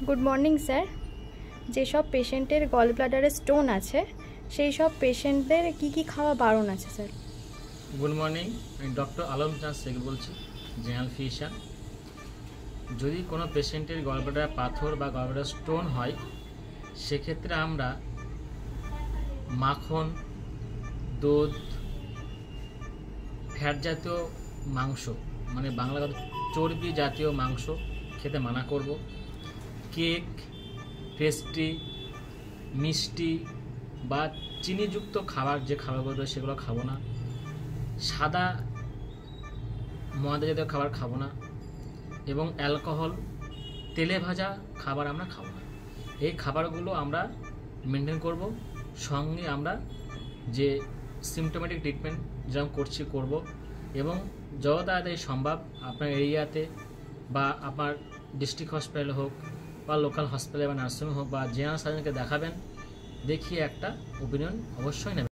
Good morning sir. যেসব পেশেন্টের গল ব্লাডারে stone আছে সেই সব পেশেন্টদের কি খাওয়া বারণ আছে স্যার? গুড মর্নিং, আমি ডক্টর আলম চাঁদ শেখ বলছি, জেনারেল ফিজিশিয়ান। যদি কোনো পেশেন্টের গল ব্লাডারে পাথর বা গল ব্লাডারে স্টোন হয়, সেক্ষেত্রে আমরা মাখন, দুধ, ফ্যাট জাতীয় মাংস মানে বাংলা কথা চর্বি জাতীয় মাংস খেতে মানা করব। কেক, পেস্ট্রি, মিষ্টি বা চিনিযুক্ত খাবার যে খাবারগুলো সেগুলো খাবো না। সাদা ময়দা জাতীয় খাবার খাবো না এবং অ্যালকোহল, তেলে ভাজা খাবার আমরা খাবো না। এই খাবারগুলো আমরা মেনটেন করব। সঙ্গে আমরা যে সিমটোমেটিক ট্রিটমেন্ট যেরকম করব এবং যত তাড়াতাড়ি সম্ভব আপনার এরিয়াতে বা আপনার ডিস্ট্রিক্ট হসপিটালে হোক বা লোকাল হসপিটালে বা নার্সিংহোমে হোক বা জেনারেল সার্জনকে দেখাবেন, দেখিয়ে একটা ওপিনিয়ন অবশ্যই নেবেন।